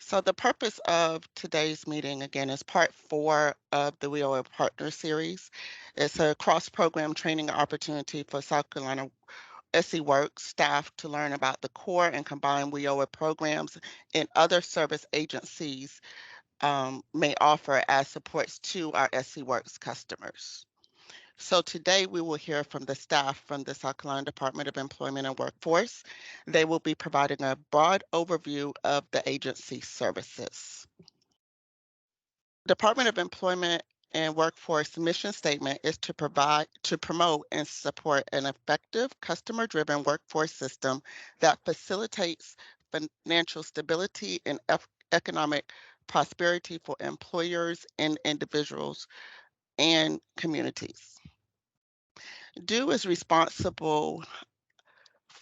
So the purpose of today's meeting, again, is part 4 of the WIOA Partner Series. It's a cross-program training opportunity for South Carolina SE Works staff to learn about the core and combined WIOA programs and other service agencies may offer as supports to our SE Works customers. So today we will hear from the staff from the South Carolina Department of Employment and Workforce. They will be providing a broad overview of the agency services. Department of Employment and Workforce mission statement is to promote and support an effective customer-driven workforce system that facilitates financial stability and economic prosperity for employers and individuals and communities. DO is responsible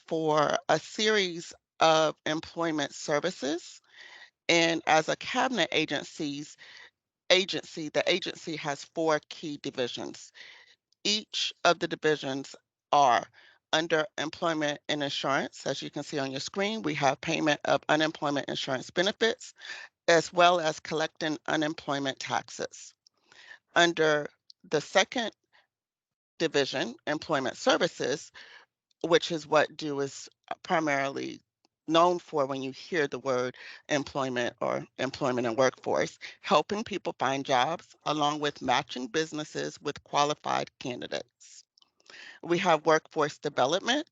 for a series of employment services, and as a cabinet the agency has 4 key divisions. Each of the divisions are under employment and insurance. As you can see on your screen, we have payment of unemployment insurance benefits, as well as collecting unemployment taxes. Under the second division, employment services, which is what DO is primarily known for when you hear the word employment or employment and workforce, helping people find jobs along with matching businesses with qualified candidates. We have workforce development,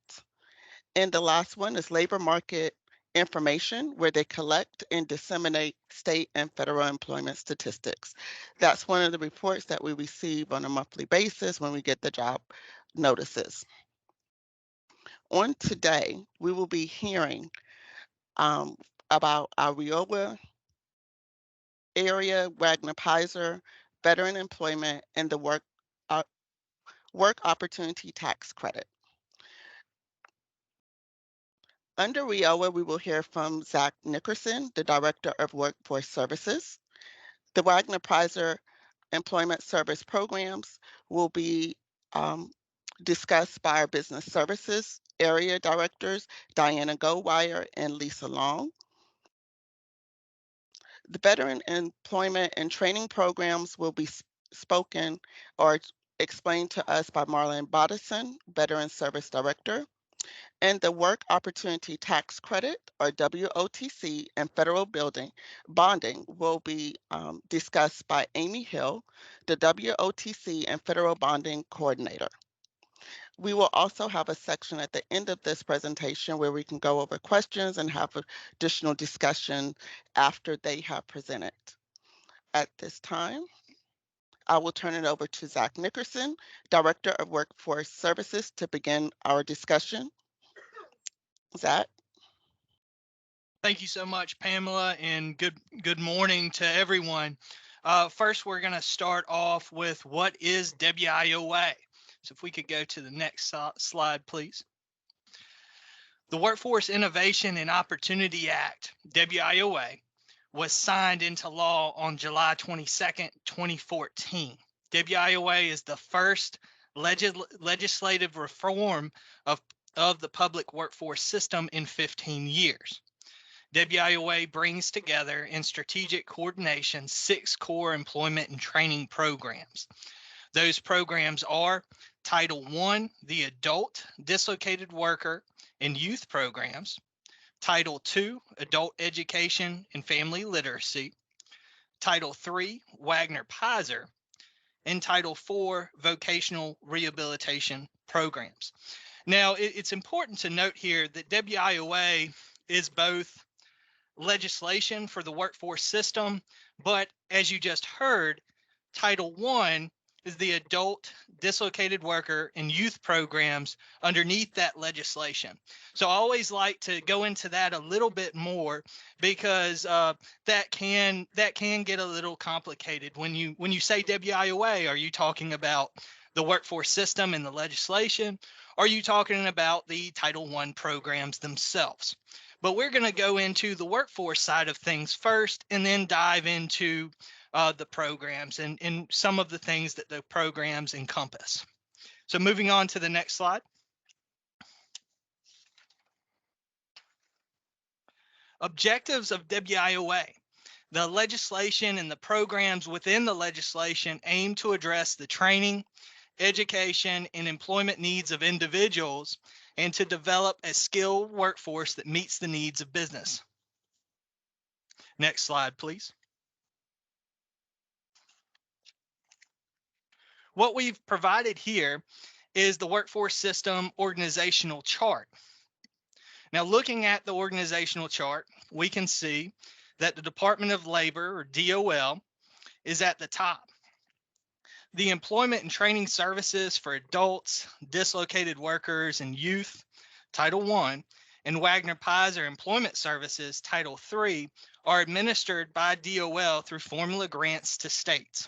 and the last one is labor market information, where they collect and disseminate state and federal employment statistics. That's one of the reports that we receive on a monthly basis when we get the job notices. On today, we will be hearing um, about our WIOA area, Wagner-Pizer, veteran employment, and the uh, work opportunity tax credit. Under WIOA, we will hear from Zach Nickerson, the Director of Workforce Services. The Wagner-Pizer Employment Service Programs will be discussed by our Business Services Area Directors, Diana Goldwire and Lisa Long. The veteran employment and training programs will be spoken or explained to us by Marlon Bodison, Veteran Service Director. And the Work Opportunity Tax Credit, or WOTC, and federal bonding will be discussed by Amy Hill, the WOTC and federal bonding coordinator. We will also have a section at the end of this presentation where we can go over questions and have additional discussion after they have presented. At this time, I will turn it over to Zach Nickerson, Director of Workforce Services, to begin our discussion. Zach? Thank you so much, Pamela, and good morning to everyone. First, we're going to start off with what is WIOA. So if we could go to the next slide, please. The Workforce Innovation and Opportunity Act, WIOA, was signed into law on July 22nd, 2014. WIOA is the first legislative reform of the public workforce system in 15 years. WIOA brings together in strategic coordination 6 core employment and training programs. Those programs are Title I, the Adult Dislocated Worker and Youth Programs, Title II, Adult Education and Family Literacy, Title III, Wagner-Pizer, and Title IV, Vocational Rehabilitation Programs. Now, it's important to note here that WIOA is both legislation for the workforce system, but as you just heard, Title I is the Adult Dislocated Worker and Youth Programs underneath that legislation. So I always like to go into that a little bit more because that can get a little complicated. When you say WIOA, are you talking about the workforce system and the legislation? Or are you talking about the Title I programs themselves? But we're going to go into the workforce side of things first and then dive into the programs and some of the things that the programs encompass. So moving on to the next slide. Objectives of WIOA. The legislation and the programs within the legislation aim to address the training, education, and employment needs of individuals and to develop a skilled workforce that meets the needs of business. Next slide, please. What we've provided here is the workforce system organizational chart. Now, looking at the organizational chart, we can see that the Department of Labor, or DOL, is at the top. The employment and training services for adults, dislocated workers, and youth, Title I, and Wagner-Pizer Employment Services, Title III, are administered by DOL through formula grants to states.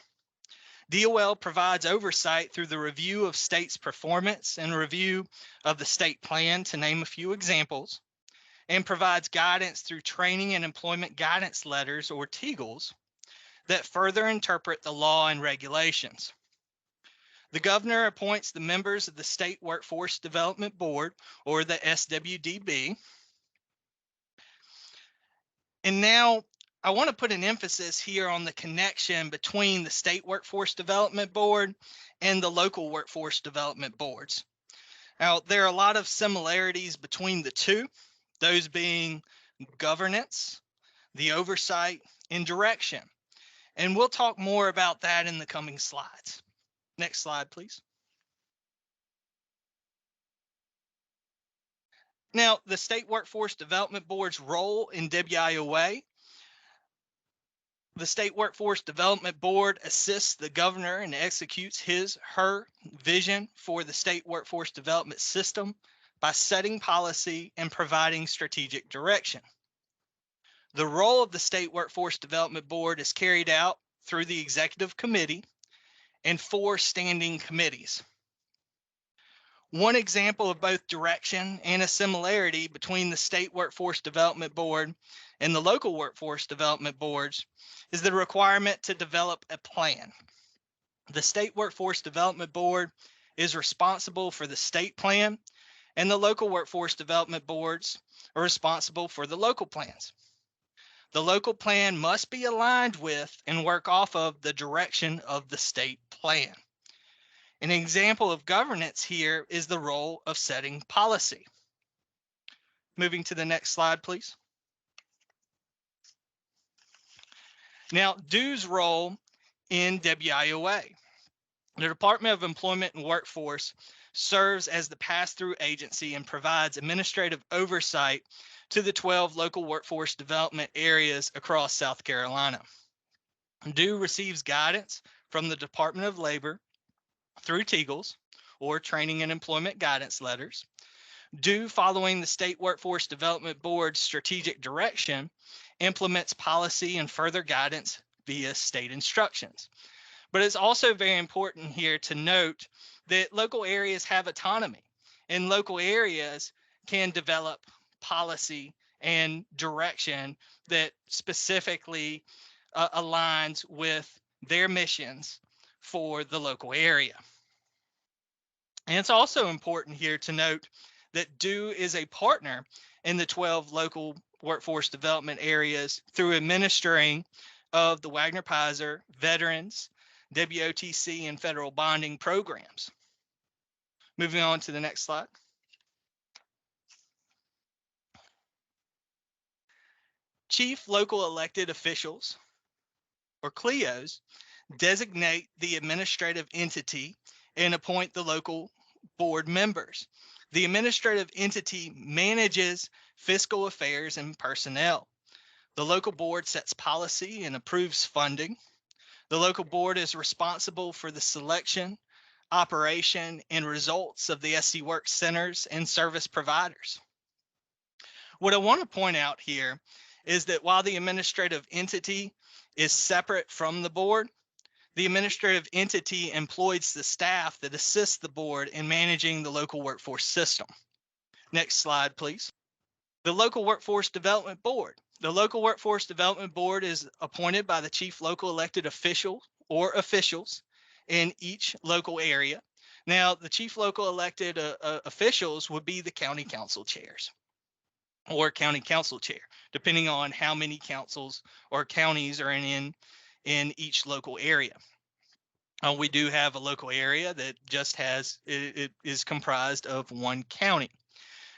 DOL provides oversight through the review of states' performance and review of the state plan, to name a few examples, and provides guidance through training and employment guidance letters, or TEGLs, that further interpret the law and regulations. The governor appoints the members of the State Workforce Development Board, or the SWDB. And now I want to put an emphasis here on the connection between the State Workforce Development Board and the local workforce development boards. Now, there are a lot of similarities between the two, those being governance, the oversight, and direction. And we'll talk more about that in the coming slides. Next slide, please. Now, the State Workforce Development Board's role in WIOA. The State Workforce Development Board assists the governor and executes her vision for the state workforce development system by setting policy and providing strategic direction. The role of the State Workforce Development Board is carried out through the Executive Committee and 4 standing committees. One example of both direction and a similarity between the State Workforce Development Board and the local workforce development boards is the requirement to develop a plan. The State Workforce Development Board is responsible for the state plan, and the local workforce development boards are responsible for the local plans. The local plan must be aligned with and work off of the direction of the state plan. An example of governance here is the role of setting policy. Moving to the next slide, please. Now, DO's role in WIOA. The Department of Employment and Workforce serves as the pass-through agency and provides administrative oversight to the 12 local workforce development areas across South Carolina. DO receives guidance from the Department of Labor through TEGLs, or Training and Employment Guidance Letters. DO, following the State Workforce Development Board's strategic direction, implements policy and further guidance via state instructions. But it's also very important here to note that local areas have autonomy, and local areas can develop policy and direction that specifically aligns with their missions for the local area. And it's also important here to note that DO is a partner in the 12 local workforce development areas through administering of the Wagner-Pizer, Veterans, WOTC, and federal bonding programs. Moving on to the next slide. Chief local elected officials, or CLEOs, designate the administrative entity and appoint the local board members. The administrative entity manages fiscal affairs and personnel. The local board sets policy and approves funding. The local board is responsible for the selection, operation, and results of the SC Work centers and service providers. What I want to point out here is that while the administrative entity is separate from the board, the administrative entity employs the staff that assists the board in managing the local workforce system. Next slide, please. The Local Workforce Development Board. The Local Workforce Development Board is appointed by the chief local elected official or officials in each local area. Now, the chief local elected officials would be the county council chairs. or county council chair, depending on how many councils or counties are in each local area. We do have a local area that just it is comprised of one county.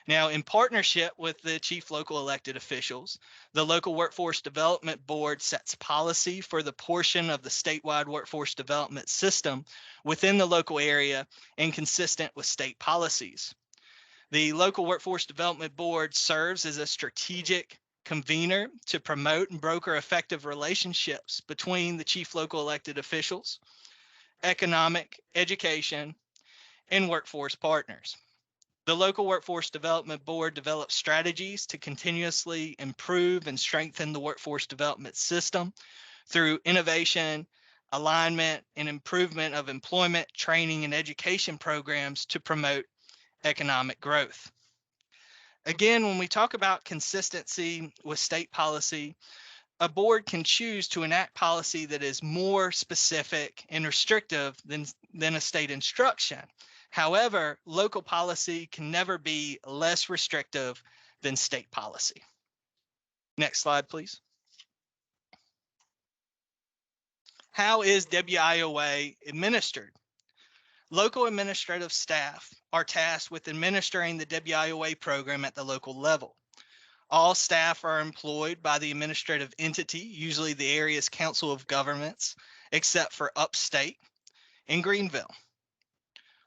Now, in partnership with the chief local elected officials, the local workforce development board sets policy for the portion of the statewide workforce development system within the local area and consistent with state policies. The local workforce development board serves as a strategic convener to promote and broker effective relationships between the chief local elected officials, economic, education, and workforce partners. The local workforce development board develops strategies to continuously improve and strengthen the workforce development system through innovation, alignment, and improvement of employment, training, and education programs to promote economic growth. Again, when we talk about consistency with state policy, a board can choose to enact policy that is more specific and restrictive than a state instruction. However, local policy can never be less restrictive than state policy. Next slide, please. How is WIOA administered? Local administrative staff are tasked with administering the WIOA program at the local level. All staff are employed by the administrative entity, usually the area's council of governments, except for upstate and Greenville.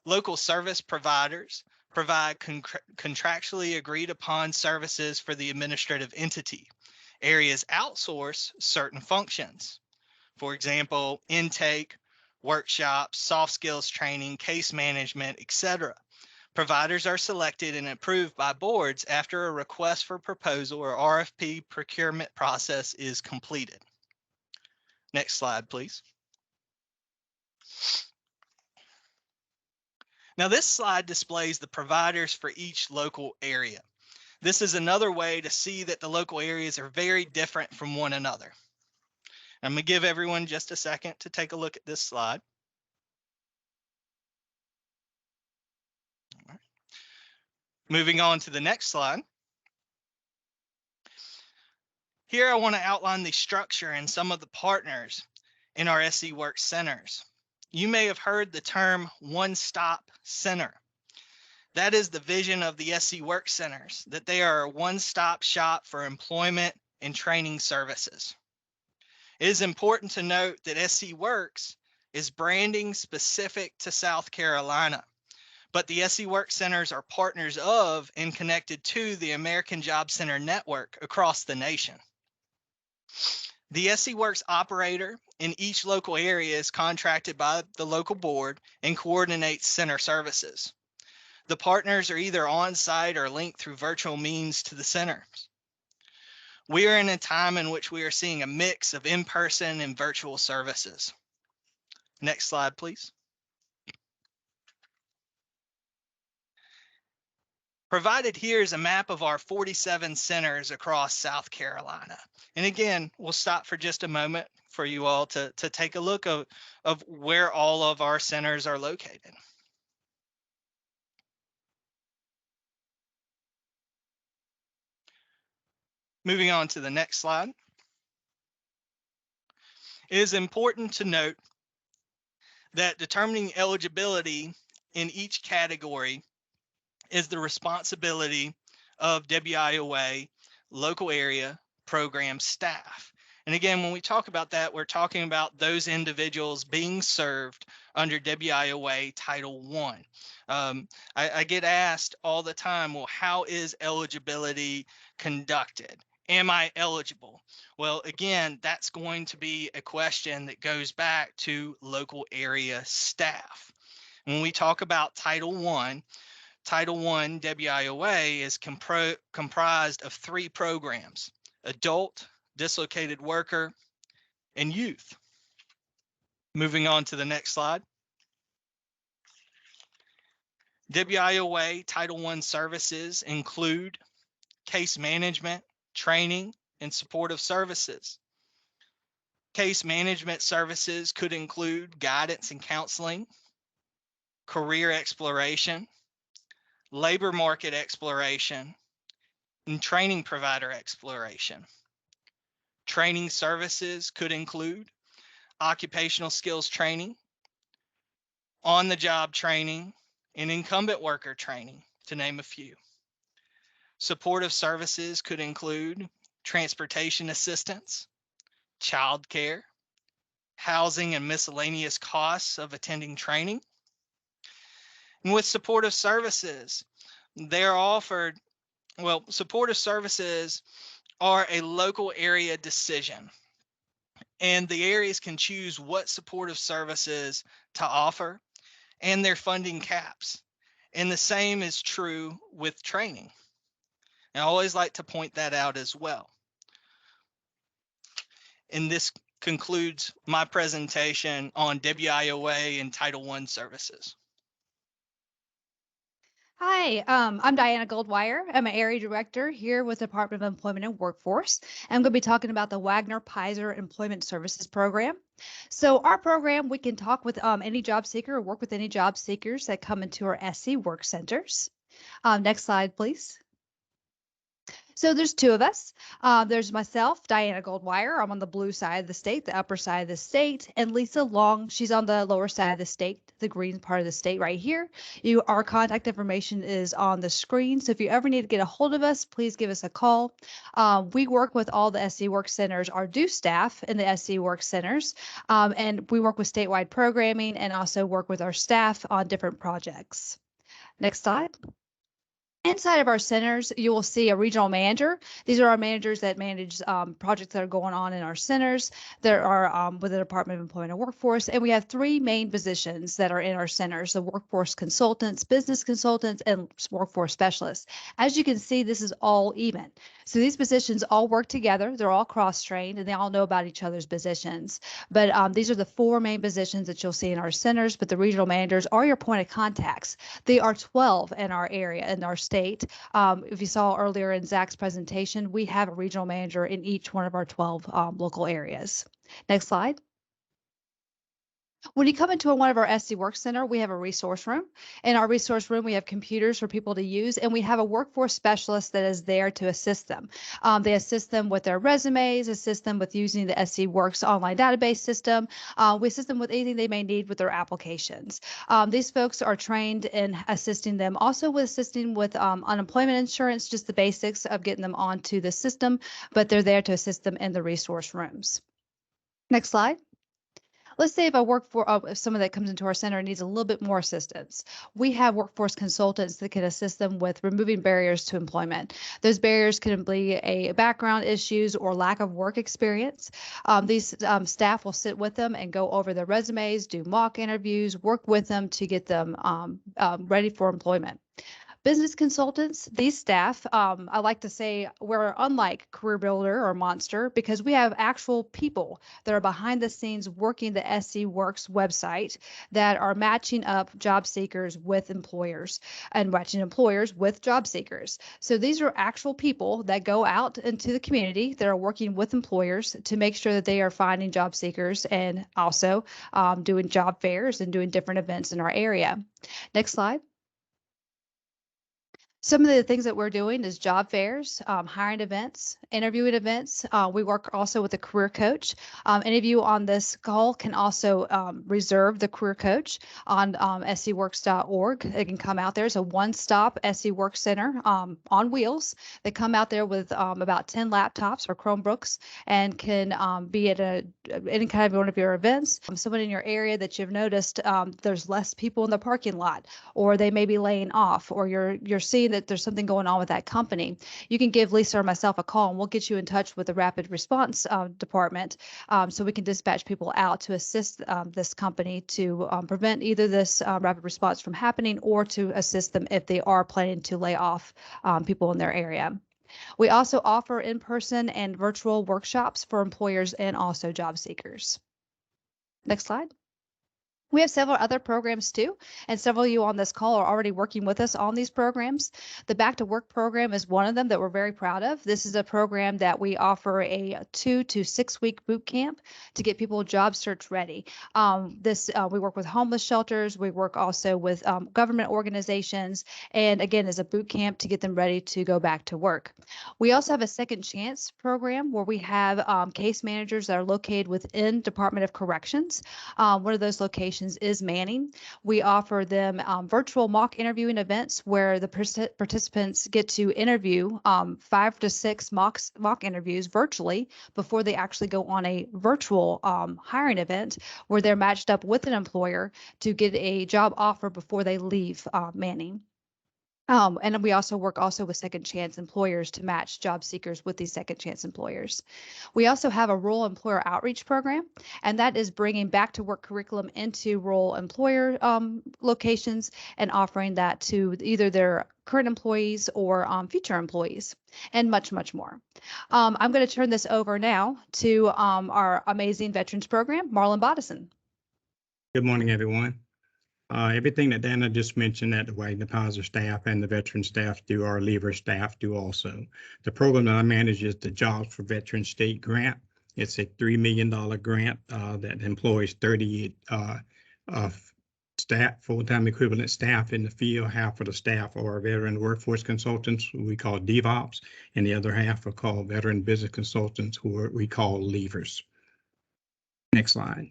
Local service providers provide contractually agreed upon services for the administrative entity. Areas outsource certain functions. For example, intake, workshops, soft skills training, case management, etc. Providers are selected and approved by boards after a request for proposal or RFP procurement process is completed. Next slide, please. Now, this slide displays the providers for each local area. This is another way to see that the local areas are very different from one another. I'm going to give everyone just a second to take a look at this slide. All right. Moving on to the next slide. Here I want to outline the structure and some of the partners in our SE Work centers. You may have heard the term one-stop center. That is the vision of the SE Work centers, that they are a one-stop shop for employment and training services. It is important to note that SE Works is branding specific to South Carolina, but the SE Work centers are partners of and connected to the American Job Center network across the nation. The SE Works operator in each local area is contracted by the local board and coordinates center services. The partners are either on-site or linked through virtual means to the centers. We are in a time in which we are seeing a mix of in-person and virtual services. Next slide, please. Provided here is a map of our 47 centers across South Carolina. And again, we'll stop for just a moment for you all to take a look of where all of our centers are located. Moving on to the next slide. It is important to note that determining eligibility in each category is the responsibility of WIOA local area program staff. And again, when we talk about that, we're talking about those individuals being served under WIOA Title I. I get asked all the time, well, how is eligibility conducted? Am I eligible? Well, again, that's going to be a question that goes back to local area staff. When we talk about Title I WIOA is comprised of 3 programs: adult, dislocated worker, and youth. Moving on to the next slide. WIOA Title I services include case management, training, and supportive services. Case management services could include guidance and counseling, career exploration, labor market exploration, and training provider exploration. Training services could include occupational skills training, on-the-job training, and incumbent worker training, to name a few. Supportive services could include transportation assistance, childcare, housing and miscellaneous costs of attending training. And with supportive services, they're offered, supportive services are a local area decision, and the areas can choose what supportive services to offer and their funding caps. And the same is true with training. And I always like to point that out as well. And this concludes my presentation on WIOA and Title I services. Hi, I'm Diana Goldwire. I'm an area director here with the Department of Employment and Workforce. I'm going to be talking about the Wagner-Pizer Employment Services Program. So our program, we can talk with any job seeker or work with any job seekers that come into our SC work centers. Next slide, please. So there's two of us. There's myself, Diana Goldwire. I'm on the blue side of the state, the upper side of the state, and Lisa Long. She's on the lower side of the state, the green part of the state right here. Our contact information is on the screen. So if you ever need to get a hold of us, please give us a call. We work with all the SC Work Centers, our due staff in the SC Work Centers, and we work with statewide programming and also work with our staff on different projects. Next slide. Inside of our centers, you will see a regional manager. These are our managers that manage projects that are going on in our centers. There are with the Department of Employment and Workforce, and we have three main positions that are in our centers: the workforce consultants, business consultants, and workforce specialists. As you can see, this is all even. So these positions all work together. They're all cross-trained, and they all know about each other's positions. But these are the four main positions that you'll see in our centers, but the regional managers are your point of contacts. They are 12 in our area, in our state. If you saw earlier in Zach's presentation, we have a regional manager in each one of our 12 local areas. Next slide. When you come into one of our SC Work Center, we have a resource room. In our resource room, we have computers for people to use, and we have a workforce specialist that is there to assist them. They assist them with their resumes, assist them with using the SC Works online database system. We assist them with anything they may need with their applications. These folks are trained in assisting them, also with assisting with unemployment insurance, just the basics of getting them onto the system, but they're there to assist them in the resource rooms. Next slide. Let's say if if someone that comes into our center needs a little bit more assistance, we have workforce consultants that can assist them with removing barriers to employment. Those barriers can be a background issues or lack of work experience. These staff will sit with them and go over their resumes, do mock interviews, work with them to get them ready for employment. Business consultants, these staff, I like to say we're unlike Career Builder or Monster because we have actual people that are behind the scenes working the SC Works website that are matching up job seekers with employers and matching employers with job seekers. So these are actual people that go out into the community that are working with employers to make sure that they are finding job seekers and also doing job fairs and doing different events in our area. Next slide. Some of the things that we're doing is job fairs, hiring events, interviewing events. We work also with a career coach. Any of you on this call can also reserve the career coach on scworks.org. They can come out there. It's a one-stop SC Work Center on wheels. They come out there with about 10 laptops or Chromebooks and can be at any kind of one of your events. Someone in your area that you've noticed there's less people in the parking lot, or they may be laying off, or you're seeing that there's something going on with that company, you can give Lisa or myself a call and we'll get you in touch with the rapid response department so we can dispatch people out to assist this company to prevent either this rapid response from happening or to assist them if they are planning to lay off people in their area. We also offer in-person and virtual workshops for employers and also job seekers. Next slide. We have several other programs too, and several of you on this call are already working with us on these programs. The Back to Work program is one of them that we're very proud of. This is a program that we offer a 2 to 6 week boot camp to get people job search ready. We work with homeless shelters, we work also with government organizations, and again, is a boot camp to get them ready to go back to work. We also have a second chance program where we have case managers that are located within Department of Corrections. One of those locations is Manning. We offer them virtual mock interviewing events where the participants get to interview 5 to 6 mock interviews virtually before they actually go on a virtual hiring event where they're matched up with an employer to get a job offer before they leave Manning. And then we also work with second chance employers to match job seekers with these second chance employers. We also have a rural employer outreach program, and that is bringing back to work curriculum into rural employer locations and offering that to either their current employees or future employees, and much, much more. I'm going to turn this over now to our amazing veterans program, Marlon Bodison. Good morning, everyone. Everything that Dana just mentioned that the Wagner Pizer staff and the veteran staff do, our leaver staff do also. The program that I manage is the Jobs for Veterans State Grant. It's a $3 million grant that employs 38 staff, full-time equivalent staff in the field. Half of the staff are veteran workforce consultants, who we call DevOps, and the other half are called veteran business consultants, who we call leavers. Next slide.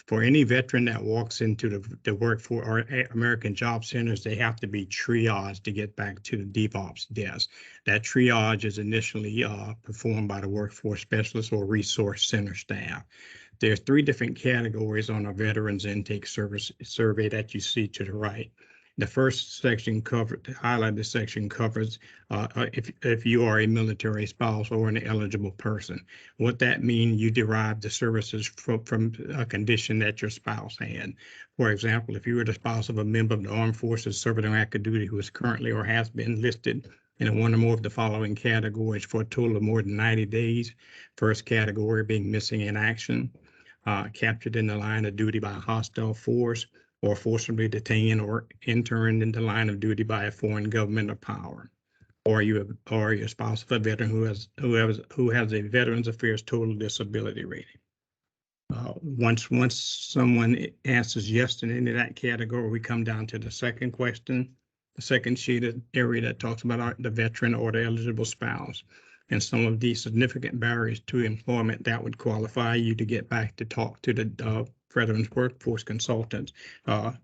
For any veteran that walks into the workforce or American Job Centers, they have to be triaged to get back to the DevOps desk. That triage is initially performed by the workforce specialist or resource center staff. There's 3 different categories on a veterans intake service survey that you see to the right. The first section highlighted section covers if you are a military spouse or an eligible person. What that means, you derive the services from a condition that your spouse had. For example, if you were the spouse of a member of the armed forces serving on active duty who is currently or has been listed in one or more of the following categories for a total of more than 90 days. First category being missing in action, captured in the line of duty by a hostile force, or forcibly detained or interned in the line of duty by a foreign government or power, or your spouse of a veteran who has a Veterans Affairs total disability rating. Once someone answers yes to any of that category, we come down to the second question, the second sheet area that talks about the veteran or the eligible spouse, and some of the significant barriers to employment that would qualify you to get back to talk to the veterans workforce consultants.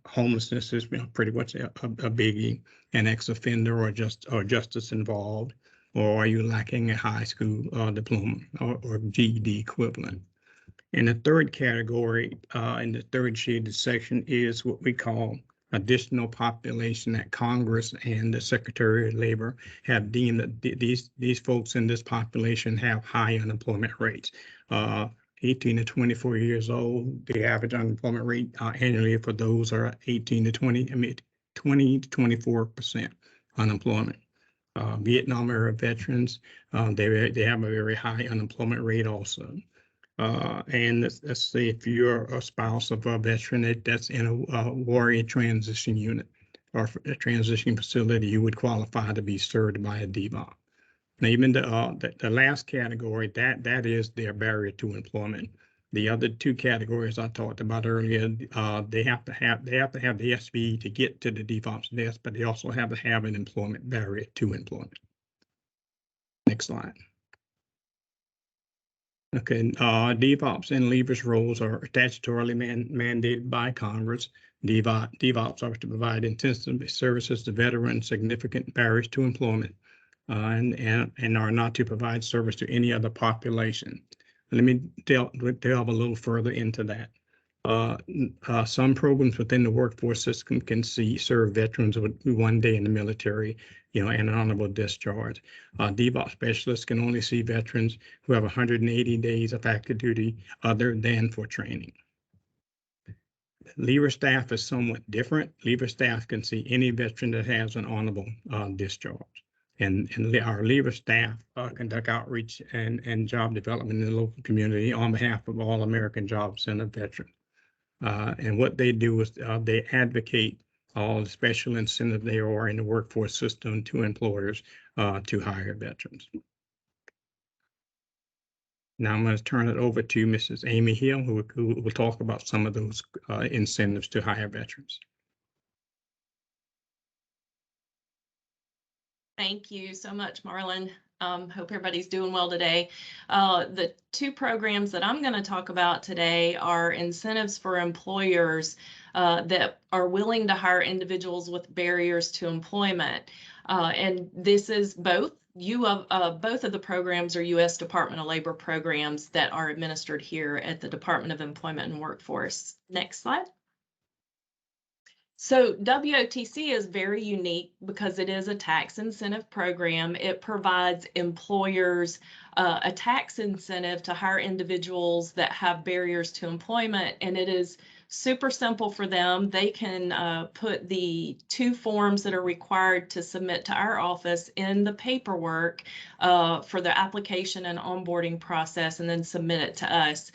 Homelessness is pretty much a biggie, an ex-offender or justice involved, or are you lacking a high school diploma or GED equivalent? And the third category in the third shaded section is what we call additional population that Congress and the Secretary of Labor have deemed that these folks in this population have high unemployment rates. 18 to 24 years old, the average unemployment rate annually for those are 18 to 20 to 24% unemployment. Vietnam era veterans, they have a very high unemployment rate also. And let's say if you're a spouse of a veteran that's in a warrior transition unit or a transition facility, you would qualify to be served by a DVOP. Now, even the last category, that is their barrier to employment. The other 2 categories I talked about earlier, they have to have the SBE to get to the DVOP's desk, but they also have to have an employment barrier to employment. Next slide. Okay, DevOps and leavers roles are statutorily mandated by Congress. DevOps are to provide intensive services to veterans, significant barriers to employment, and are not to provide service to any other population. Let me delve a little further into that. Some programs within the workforce system can serve veterans with 1 day in the military, and an honorable discharge. DevOps specialists can only see veterans who have 180 days of active duty other than for training. Leaver staff is somewhat different. Leaver staff can see any veteran that has an honorable discharge. and our leader staff conduct outreach and job development in the local community on behalf of all American Job Center veterans. And what they do is they advocate all the special incentives there are in the workforce system to employers to hire veterans. Now I'm going to turn it over to Mrs. Amy Hill, who will talk about some of those incentives to hire veterans. Thank you so much, Marlon. Hope everybody's doing well today. The two programs that I'm going to talk about today are incentives for employers that are willing to hire individuals with barriers to employment. And this is both both of the programs are U.S. Department of Labor programs that are administered here at the Department of Employment and Workforce. Next slide. So WOTC is very unique because it is a tax incentive program. It provides employers a tax incentive to hire individuals that have barriers to employment, and it is super simple for them. They can put the two forms that are required to submit to our office in the paperwork for the application and onboarding process, and then submit it to us.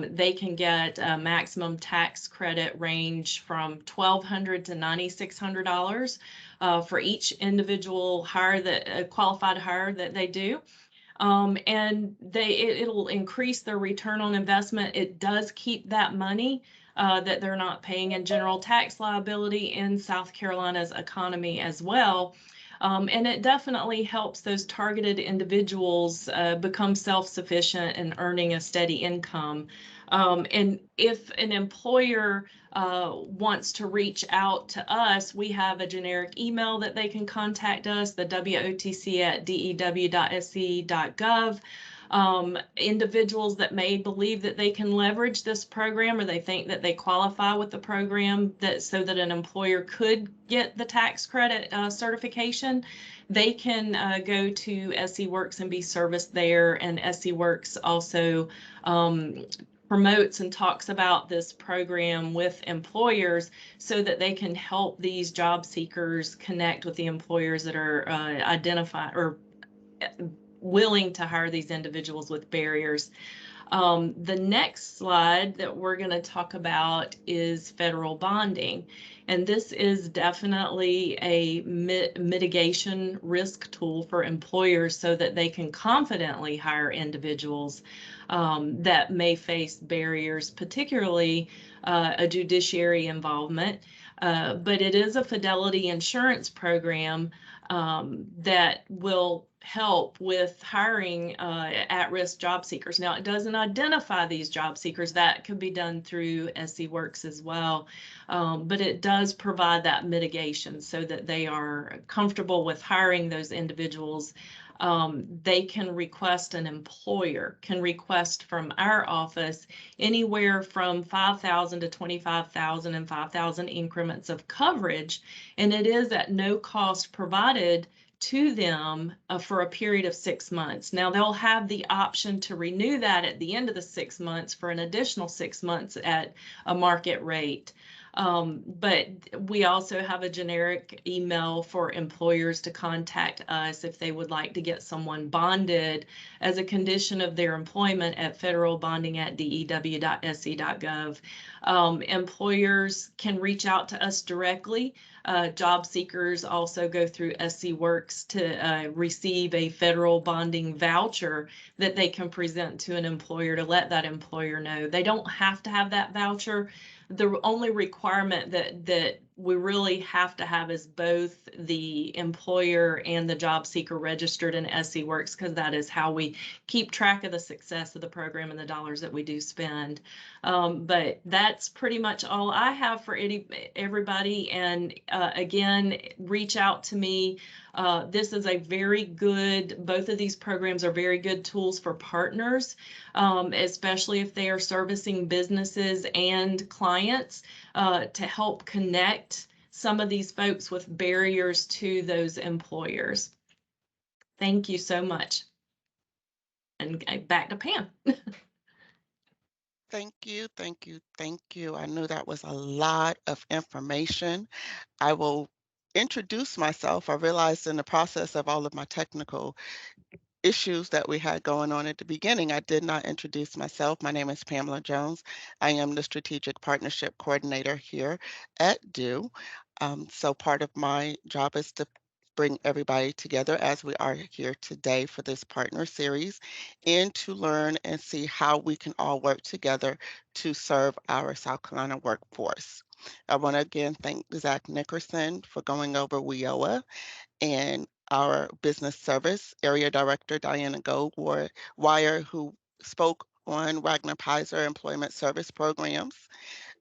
They can get a maximum tax credit range from $1,200 to $9,600 for each individual hire that qualified hire that they do. And it'll increase their return on investment. It does keep that money that they're not paying in general tax liability in South Carolina's economy as well. And it definitely helps those targeted individuals become self-sufficient and earning a steady income. And if an employer wants to reach out to us, we have a generic email that they can contact us, the WOTC@dew.sc.gov. Individuals that may believe that they can leverage this program, or they think that they qualify with the program so that an employer could get the tax credit certification, they can go to SC Works and be serviced there. And SC Works also promotes and talks about this program with employers so that they can help these job seekers connect with the employers that are identified or willing to hire these individuals with barriers. The next slide that we're going to talk about is federal bonding. And this is definitely a mitigation risk tool for employers so that they can confidently hire individuals that may face barriers, particularly a judiciary involvement. But it is a fidelity insurance program that will help with hiring at-risk job seekers. Now, it doesn't identify these job seekers. That could be done through SC Works as well. But it does provide that mitigation so that they are comfortable with hiring those individuals. They can request, an employer can request from our office anywhere from 5,000 to 25,000 and 5,000 increments of coverage, and it is at no cost provided to them for a period of 6 months. Now, they'll have the option to renew that at the end of the 6 months for an additional 6 months at a market rate. But we also have a generic email for employers to contact us if they would like to get someone bonded as a condition of their employment at federalbonding@dew.sc.gov. Employers can reach out to us directly. Job seekers also go through SC Works to receive a federal bonding voucher that they can present to an employer to let that employer know. They don't have to have that voucher. The only requirement that we really have to have is both the employer and the job seeker registered in SC Works, because that is how we keep track of the success of the program and the dollars that we do spend. But that's pretty much all I have for everybody. And again, reach out to me. This is a very good, both of these programs are very good tools for partners, especially if they are servicing businesses and clients, to help connect some of these folks with barriers to those employers. Thank you so much. And back to Pam. Thank you, thank you, thank you. I knew that was a lot of information. I will introduce myself, I realized in the process of all of my technical issues that we had going on at the beginning, I did not introduce myself. My name is Pamela Jones. I am the Strategic Partnership Coordinator here at DO. So part of my job is to bring everybody together as we are here today for this partner series and to learn and see how we can all work together to serve our South Carolina workforce. I want to again thank Zach Nickerson for going over WIOA and our business service area director, Diana Goldwire, who spoke on Wagner Pizer employment service programs.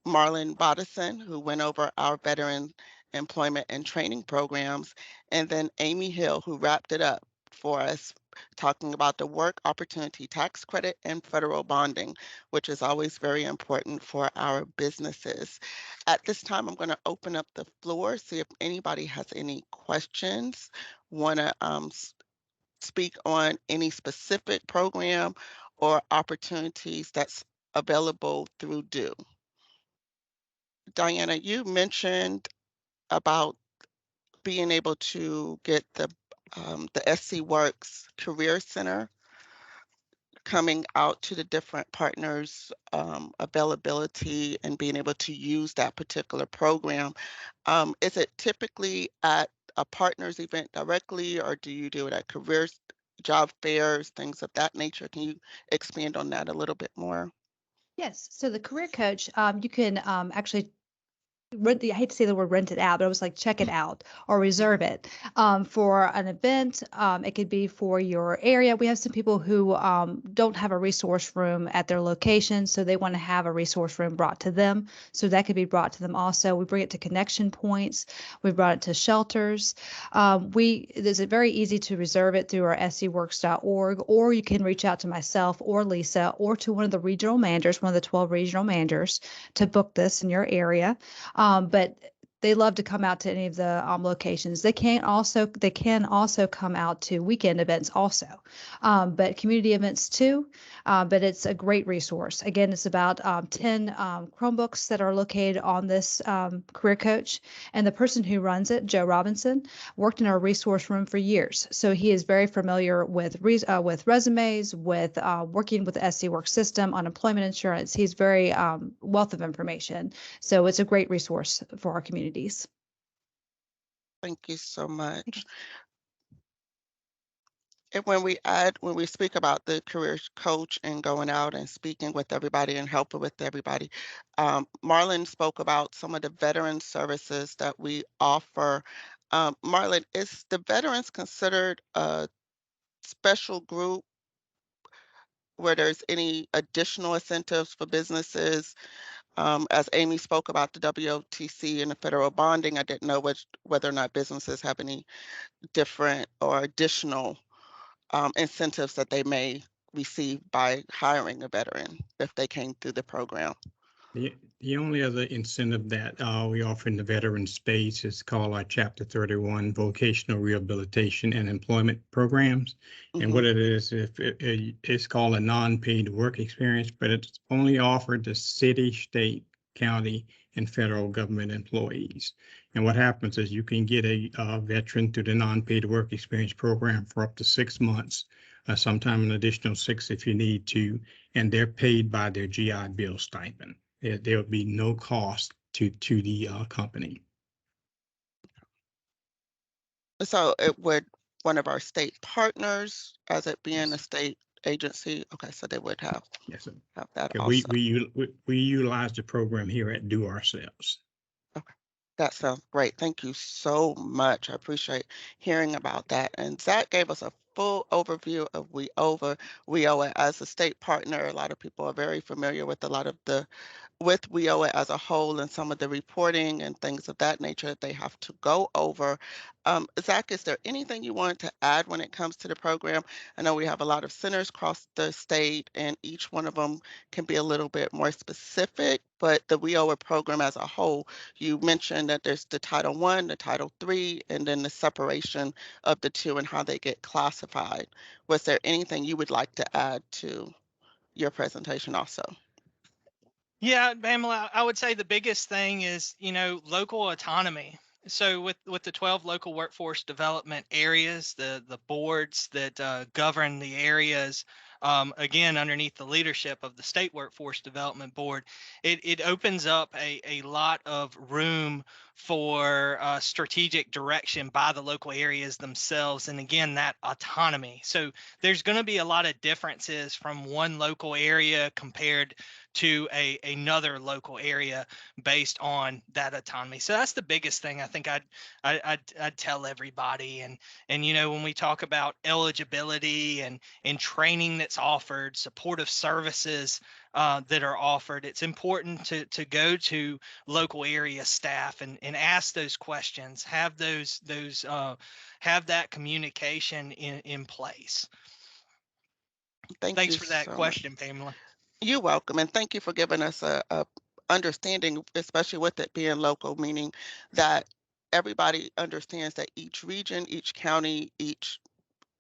Marlon Bodison, who went over our veteran employment and training programs, and then Amy Hill, who wrapped it up for us, talking about the work opportunity tax credit and federal bonding, which is always very important for our businesses. At this time, I'm going to open up the floor, see if anybody has any questions, want to speak on any specific program or opportunities that's available through DO. Diana, you mentioned about being able to get the SC Works Career Center coming out to the different partners, availability and being able to use that particular program. Is it typically at a partner's event directly, or do you do it at careers, job fairs, things of that nature? Can you expand on that a little bit more? Yes. So the career coach, you can actually I hate to say the word rent it out, but it was like check it out or reserve it for an event. It could be for your area. We have some people who don't have a resource room at their location, so they want to have a resource room brought to them. So that could be brought to them also. We bring it to connection points. We brought it to shelters. It's very easy to reserve it through our scworks.org, or you can reach out to myself or Lisa or to one of the regional managers, one of the 12 regional managers, to book this in your area. But they love to come out to any of the locations. They can also come out to weekend events also, but community events too. But it's a great resource. Again, it's about 10 Chromebooks that are located on this career coach, and the person who runs it, Joe Robinson, worked in our resource room for years, so he is very familiar with resumes, with working with the SC Work system on employment insurance. He's very wealth of information. So it's a great resource for our communities. Thank you so much. And when we speak about the career coach and going out and speaking with everybody and helping with everybody, Marlon spoke about some of the veteran services that we offer. Marlon, is the veterans considered a special group where there's any additional incentives for businesses? As Amy spoke about the WOTC and the federal bonding, I didn't know whether or not businesses have any different or additional incentives that they may receive by hiring a veteran if they came through the program. The only other incentive that we offer in the veteran space is called our Chapter 31 Vocational Rehabilitation and Employment Programs. And what it is, it's called a non-paid work experience, but it's only offered to city, state, county, and federal government employees. And what happens is you can get a veteran through the non-paid work experience program for up to 6 months, sometime an additional 6 if you need to, and they're paid by their GI Bill stipend. There will be no cost to the company. So it would one of our state partners, as it being a state agency. Okay, so they would have have that also. We utilize the program here at DO ourselves. Okay, that sounds great. Thank you so much. I appreciate hearing about that. And Zach gave us a full overview of WIOA as a state partner. A lot of people are very familiar with a lot of with WIOA as a whole and some of the reporting and things of that nature that they have to go over. Zach, is there anything you want to add when it comes to the program? I know we have a lot of centers across the state and each one of them can be a little bit more specific, but the WIOA program as a whole, you mentioned that there's the Title I, the Title III, and then the separation of the two and how they get classified. Was there anything you would like to add to your presentation also? Yeah, Pamela, I would say the biggest thing is, local autonomy. So with the 12 local workforce development areas, the boards that govern the areas, again underneath the leadership of the state workforce development board, it opens up a lot of room for strategic direction by the local areas themselves, and again that autonomy. So there's going to be a lot of differences from one local area compared to another local area based on that autonomy. So that's the biggest thing I think I'd tell everybody. And when we talk about eligibility and training that's offered, supportive services that are offered, it's important to go to local area staff and ask those questions, have have that communication in place. Thank Thanks you for that so much. question, Pamela. You're welcome, and thank you for giving us a understanding, especially with it being local, meaning that everybody understands that each region, each county, each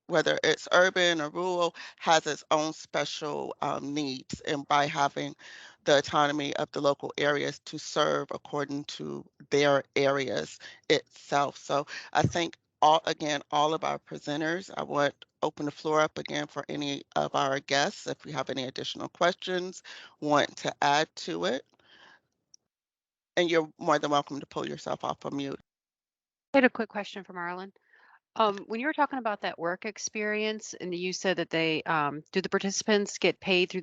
whether it's urban or rural, has its own special needs. And by having the autonomy of the local areas to serve according to their areas itself. So I think all of our presenters, I want open the floor up again for any of our guests. If you have any additional questions, want to add to it, and you're more than welcome to pull yourself off of mute. I had a quick question for Marlon. When you were talking about that work experience, and you said that do the participants get paid through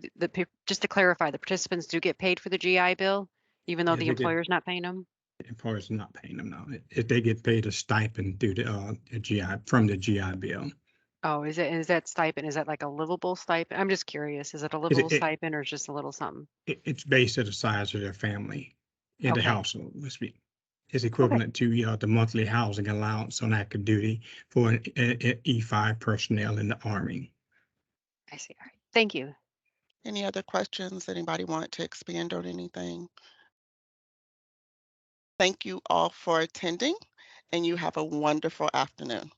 just to clarify, the participants do get paid for the GI Bill, even though Yeah, the they get employer's not paying them? employers not paying them now. If they get paid a stipend through the GI from the GI Bill. Oh, is that stipend? Is that like a livable stipend? I'm just curious. Is it a livable stipend or just a little something? It's based on the size of their family in the Okay. household. It's Okay. equivalent to the monthly housing allowance on active duty for an E5 personnel in the Army. I see. All right. Thank you. Any other questions? Anybody want to expand on anything? Thank you all for attending, and you have a wonderful afternoon.